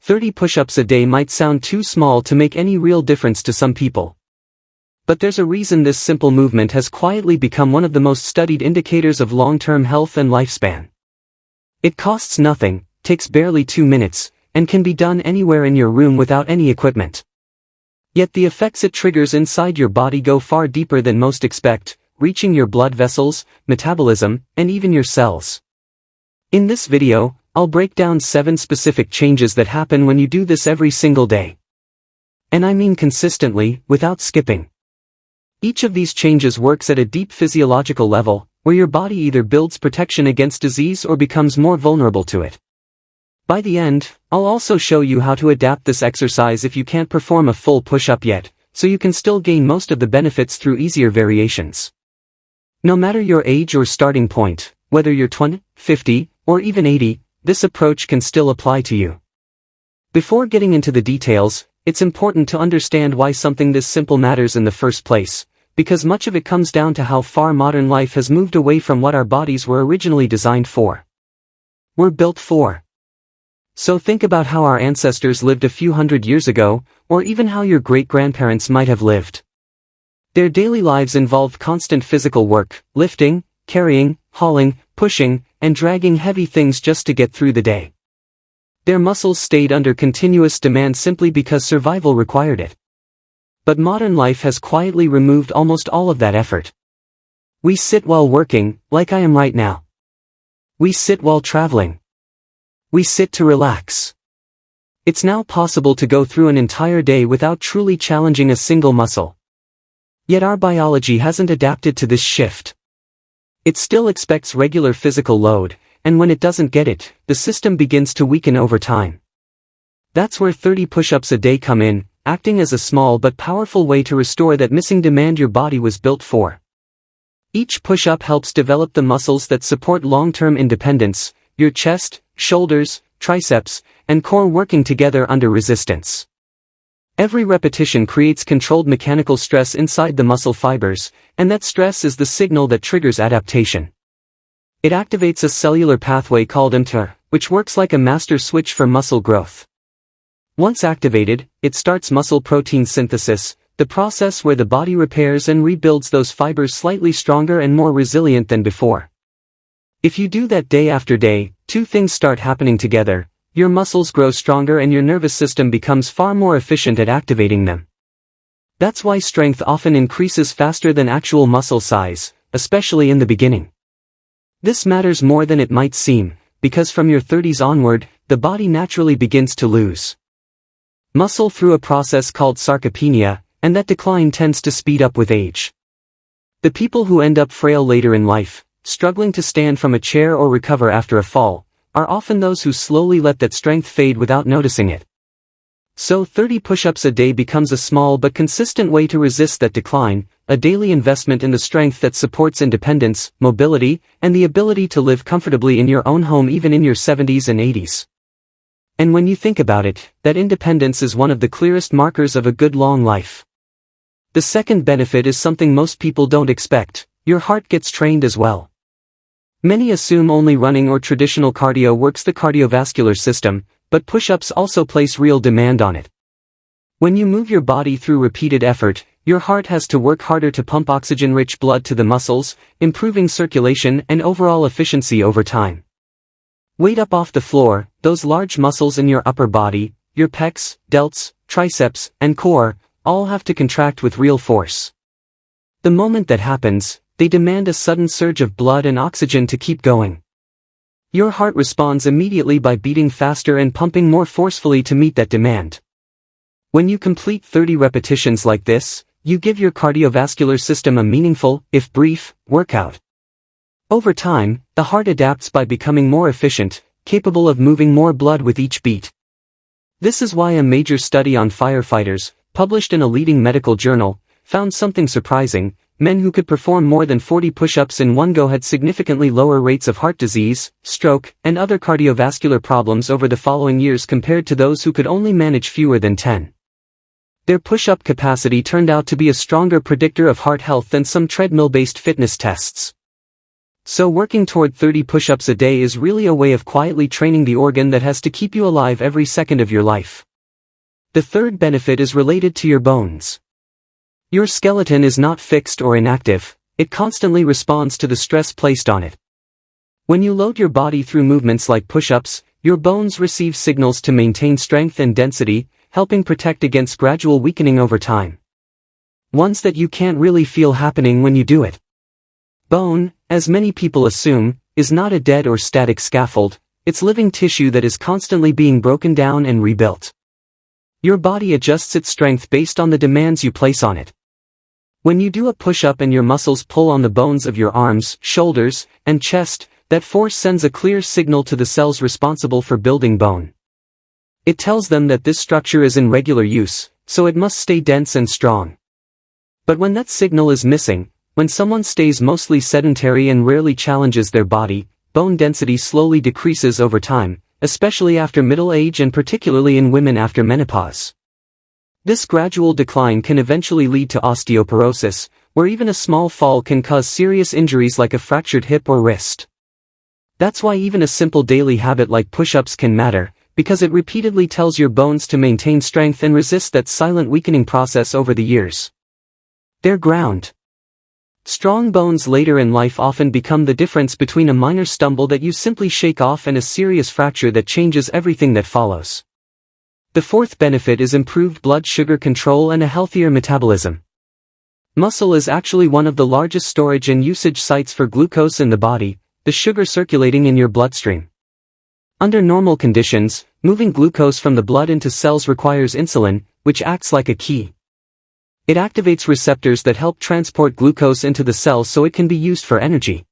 30 push-ups a day might sound too small to make any real difference to some people. But there's a reason this simple movement has quietly become one of the most studied indicators of long-term health and lifespan. It costs nothing, takes barely 2 minutes, and can be done anywhere in your room without any equipment. Yet the effects it triggers inside your body go far deeper than most expect, reaching your blood vessels, metabolism, and even your cells. In this video, I'll break down 7 specific changes that happen when you do this every single day. And I mean consistently, without skipping. Each of these changes works at a deep physiological level, where your body either builds protection against disease or becomes more vulnerable to it. By the end, I'll also show you how to adapt this exercise if you can't perform a full push-up yet, so you can still gain most of the benefits through easier variations. No matter your age or starting point, whether you're 20, 50, or even 80, this approach can still apply to you. Before getting into the details, it's important to understand why something this simple matters in the first place, because much of it comes down to how far modern life has moved away from what our bodies were originally designed for. We're built for. So think about how our ancestors lived a few hundred years ago, or even how your great-grandparents might have lived. Their daily lives involved constant physical work, lifting, carrying, hauling, pushing, and dragging heavy things just to get through the day. Their muscles stayed under continuous demand simply because survival required it. But modern life has quietly removed almost all of that effort. We sit while working, like I am right now. We sit while traveling. We sit to relax. It's now possible to go through an entire day without truly challenging a single muscle. Yet our biology hasn't adapted to this shift. It still expects regular physical load, and when it doesn't get it, the system begins to weaken over time. That's where 30 push-ups a day come in, acting as a small but powerful way to restore that missing demand your body was built for. Each push-up helps develop the muscles that support long-term independence, your chest, shoulders, triceps, and core working together under resistance. Every repetition creates controlled mechanical stress inside the muscle fibers, and that stress is the signal that triggers adaptation. It activates a cellular pathway called mTOR, which works like a master switch for muscle growth. Once activated, it starts muscle protein synthesis, the process where the body repairs and rebuilds those fibers slightly stronger and more resilient than before. If you do that day after day, 2 things start happening together: your muscles grow stronger and your nervous system becomes far more efficient at activating them. That's why strength often increases faster than actual muscle size, especially in the beginning. This matters more than it might seem, because from your 30s onward, the body naturally begins to lose muscle through a process called sarcopenia, and that decline tends to speed up with age. The people who end up frail later in life, struggling to stand from a chair or recover after a fall, are often those who slowly let that strength fade without noticing it. So 30 push-ups a day becomes a small but consistent way to resist that decline, a daily investment in the strength that supports independence, mobility, and the ability to live comfortably in your own home even in your 70s and 80s. And when you think about it, that independence is one of the clearest markers of a good long life. The second benefit is something most people don't expect: your heart gets trained as well. Many assume only running or traditional cardio works the cardiovascular system, but push-ups also place real demand on it. When you move your body through repeated effort, your heart has to work harder to pump oxygen-rich blood to the muscles, improving circulation and overall efficiency over time. Weight up off the floor, those large muscles in your upper body, your pecs, delts, triceps, and core, all have to contract with real force. The moment that happens, they demand a sudden surge of blood and oxygen to keep going. Your heart responds immediately by beating faster and pumping more forcefully to meet that demand. When you complete 30 repetitions like this, you give your cardiovascular system a meaningful, if brief, workout. Over time, the heart adapts by becoming more efficient, capable of moving more blood with each beat. This is why a major study on firefighters, published in a leading medical journal, found something surprising: men who could perform more than 40 push-ups in one go had significantly lower rates of heart disease, stroke, and other cardiovascular problems over the following years compared to those who could only manage fewer than 10. Their push-up capacity turned out to be a stronger predictor of heart health than some treadmill-based fitness tests. So working toward 30 push-ups a day is really a way of quietly training the organ that has to keep you alive every second of your life. The third benefit is related to your bones. Your skeleton is not fixed or inactive, it constantly responds to the stress placed on it. When you load your body through movements like push-ups, your bones receive signals to maintain strength and density, helping protect against gradual weakening over time. Ones that you can't really feel happening when you do it. Bone, as many people assume, is not a dead or static scaffold, it's living tissue that is constantly being broken down and rebuilt. Your body adjusts its strength based on the demands you place on it. When you do a push-up and your muscles pull on the bones of your arms, shoulders, and chest, that force sends a clear signal to the cells responsible for building bone. It tells them that this structure is in regular use, so it must stay dense and strong. But when that signal is missing, when someone stays mostly sedentary and rarely challenges their body, bone density slowly decreases over time, especially after middle age and particularly in women after menopause. This gradual decline can eventually lead to osteoporosis, where even a small fall can cause serious injuries like a fractured hip or wrist. That's why even a simple daily habit like push-ups can matter, because it repeatedly tells your bones to maintain strength and resist that silent weakening process over the years. They're ground. Strong bones later in life often become the difference between a minor stumble that you simply shake off and a serious fracture that changes everything that follows. The fourth benefit is improved blood sugar control and a healthier metabolism. Muscle is actually one of the largest storage and usage sites for glucose in the body, the sugar circulating in your bloodstream. Under normal conditions, moving glucose from the blood into cells requires insulin, which acts like a key. It activates receptors that help transport glucose into the cell so it can be used for energy.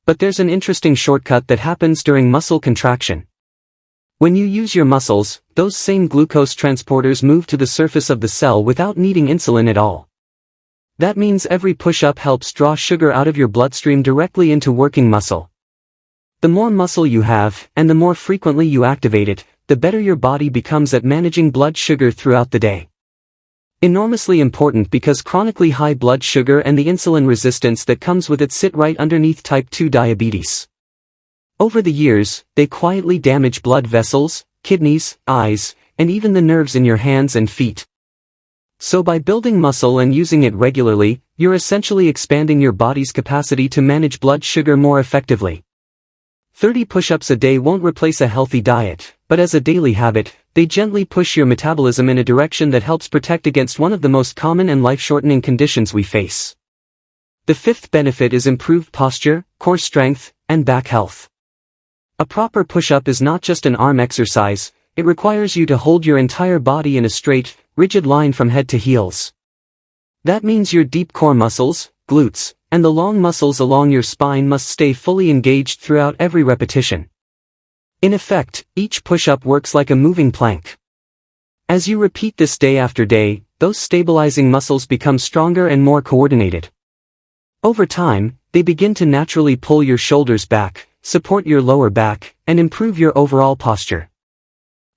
But there's an interesting shortcut that happens during muscle contraction. When you use your muscles, those same glucose transporters move to the surface of the cell without needing insulin at all. That means every push-up helps draw sugar out of your bloodstream directly into working muscle. The more muscle you have, and the more frequently you activate it, the better your body becomes at managing blood sugar throughout the day. Enormously important because chronically high blood sugar and the insulin resistance that comes with it sit right underneath type 2 diabetes. Over the years, they quietly damage blood vessels, kidneys, eyes, and even the nerves in your hands and feet. So by building muscle and using it regularly, you're essentially expanding your body's capacity to manage blood sugar more effectively. 30 push-ups a day won't replace a healthy diet, but as a daily habit, they gently push your metabolism in a direction that helps protect against one of the most common and life-shortening conditions we face. The fifth benefit is improved posture, core strength, and back health. A proper push-up is not just an arm exercise, it requires you to hold your entire body in a straight, rigid line from head to heels. That means your deep core muscles, glutes, and the long muscles along your spine must stay fully engaged throughout every repetition. In effect, each push-up works like a moving plank. As you repeat this day after day, those stabilizing muscles become stronger and more coordinated. Over time, they begin to naturally pull your shoulders back, support your lower back, and improve your overall posture.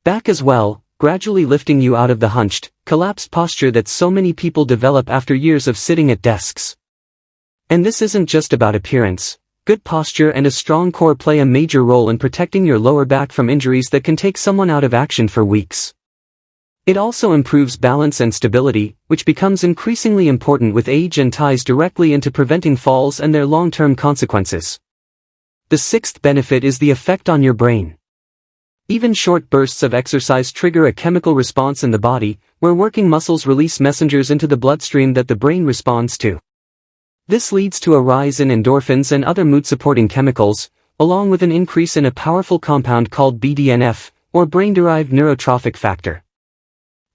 Back as well, gradually lifting you out of the hunched, collapsed posture that so many people develop after years of sitting at desks. And this isn't just about appearance. Good posture and a strong core play a major role in protecting your lower back from injuries that can take someone out of action for weeks. It also improves balance and stability, which becomes increasingly important with age and ties directly into preventing falls and their long-term consequences. The sixth benefit is the effect on your brain. Even short bursts of exercise trigger a chemical response in the body, where working muscles release messengers into the bloodstream that the brain responds to. This leads to a rise in endorphins and other mood-supporting chemicals, along with an increase in a powerful compound called BDNF, or brain-derived neurotrophic factor.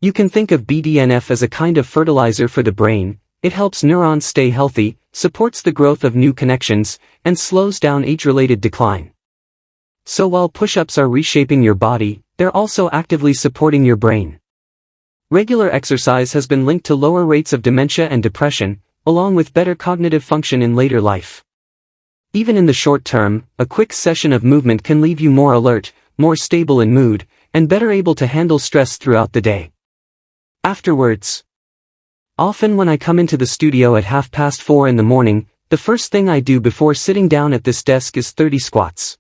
You can think of BDNF as a kind of fertilizer for the brain. It helps neurons stay healthy, supports the growth of new connections, and slows down age-related decline. So while push-ups are reshaping your body, they're also actively supporting your brain. Regular exercise has been linked to lower rates of dementia and depression, along with better cognitive function in later life. Even in the short term, a quick session of movement can leave you more alert, more stable in mood, and better able to handle stress throughout the day. Afterwards. Often when I come into the studio at 4:30 in the morning, The first thing I do before sitting down at this desk is 30 squats.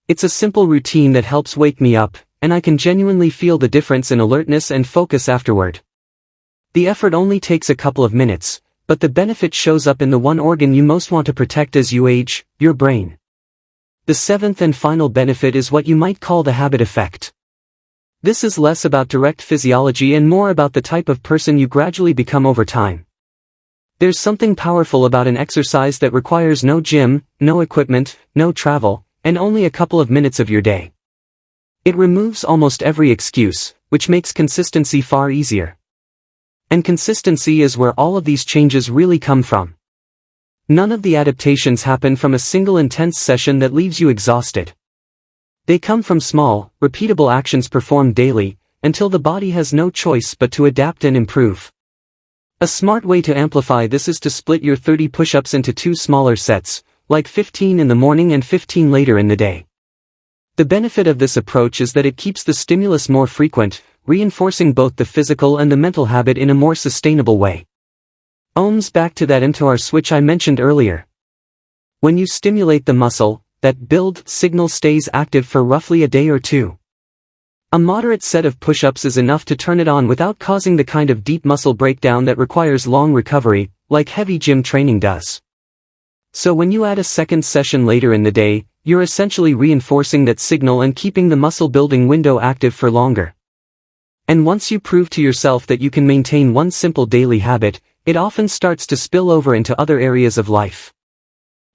It's a simple routine that helps wake me up, and I can genuinely feel the difference in alertness and focus afterward. The effort only takes a couple of minutes, but the benefit shows up in the one organ you most want to protect as you age, your brain. The seventh and final benefit is what you might call the habit effect. This is less about direct physiology and more about the type of person you gradually become over time. There's something powerful about an exercise that requires no gym, no equipment, no travel, and only a couple of minutes of your day. It removes almost every excuse, which makes consistency far easier. And consistency is where all of these changes really come from. None of the adaptations happen from a single intense session that leaves you exhausted. They come from small, repeatable actions performed daily, until the body has no choice but to adapt and improve. A smart way to amplify this is to split your 30 push-ups into 2 smaller sets, like 15 in the morning and 15 later in the day. The benefit of this approach is that it keeps the stimulus more frequent, reinforcing both the physical and the mental habit in a more sustainable way. Back to that mTOR switch I mentioned earlier. When you stimulate the muscle, that build signal stays active for roughly a day or two. A moderate set of push-ups is enough to turn it on without causing the kind of deep muscle breakdown that requires long recovery, like heavy gym training does. So when you add a second session later in the day, you're essentially reinforcing that signal and keeping the muscle building window active for longer. And once you prove to yourself that you can maintain one simple daily habit, it often starts to spill over into other areas of life.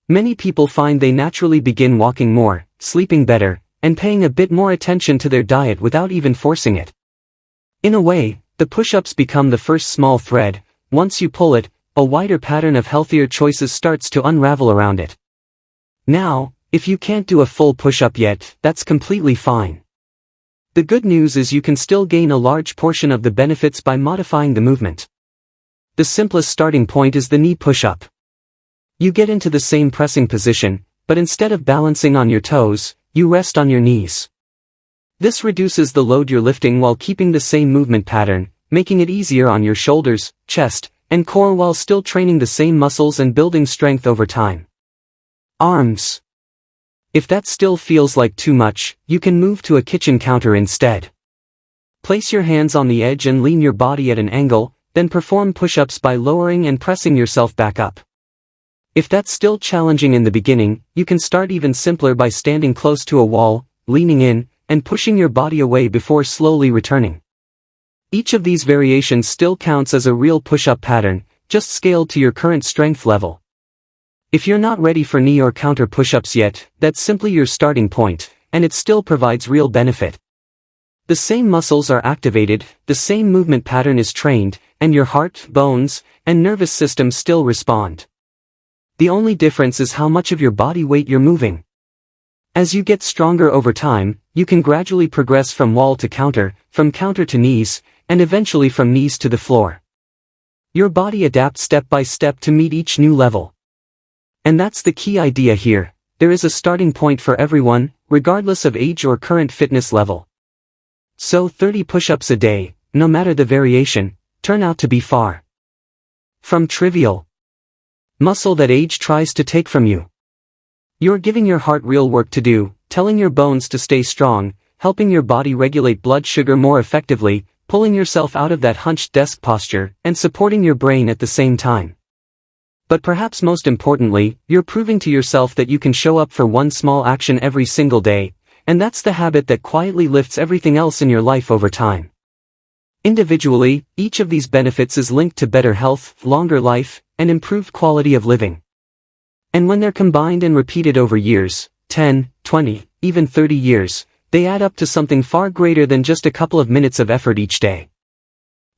Many people find they naturally begin walking more, sleeping better, and paying a bit more attention to their diet without even forcing it. In a way, the push-ups become the first small thread. Once you pull it, a wider pattern of healthier choices starts to unravel around it. Now, if you can't do a full push-up yet, that's completely fine. The good news is you can still gain a large portion of the benefits by modifying the movement. The simplest starting point is the knee push-up. You get into the same pressing position, but instead of balancing on your toes, you rest on your knees. This reduces the load you're lifting while keeping the same movement pattern, making it easier on your shoulders, chest, and core while still training the same muscles and building strength over time. Arms. If that still feels like too much, you can move to a kitchen counter instead. Place your hands on the edge and lean your body at an angle, then perform push-ups by lowering and pressing yourself back up. If that's still challenging in the beginning, you can start even simpler by standing close to a wall, leaning in, and pushing your body away before slowly returning. Each of these variations still counts as a real push-up pattern, just scaled to your current strength level. If you're not ready for knee or counter push-ups yet, that's simply your starting point, and it still provides real benefit. The same muscles are activated, the same movement pattern is trained, and your heart, bones, and nervous system still respond. The only difference is how much of your body weight you're moving. As you get stronger over time, you can gradually progress from wall to counter, from counter to knees, and eventually from knees to the floor. Your body adapts step by step to meet each new level. And that's the key idea here. There is a starting point for everyone, regardless of age or current fitness level. So 30 push-ups a day, no matter the variation, turn out to be far from trivial muscle that age tries to take from you. You're giving your heart real work to do, telling your bones to stay strong, helping your body regulate blood sugar more effectively, pulling yourself out of that hunched desk posture, and supporting your brain at the same time. But perhaps most importantly, you're proving to yourself that you can show up for one small action every single day, and that's the habit that quietly lifts everything else in your life over time. Individually, each of these benefits is linked to better health, longer life, and improved quality of living. And when they're combined and repeated over years, 10, 20, even 30 years, they add up to something far greater than just a couple of minutes of effort each day.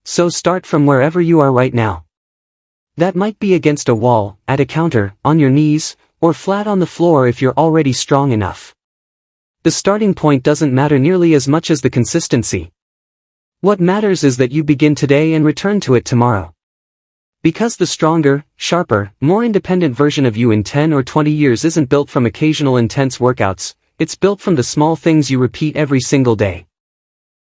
So start from wherever you are right now. That might be against a wall, at a counter, on your knees, or flat on the floor if you're already strong enough. The starting point doesn't matter nearly as much as the consistency. What matters is that you begin today and return to it tomorrow. Because the stronger, sharper, more independent version of you in 10 or 20 years isn't built from occasional intense workouts, it's built from the small things you repeat every single day.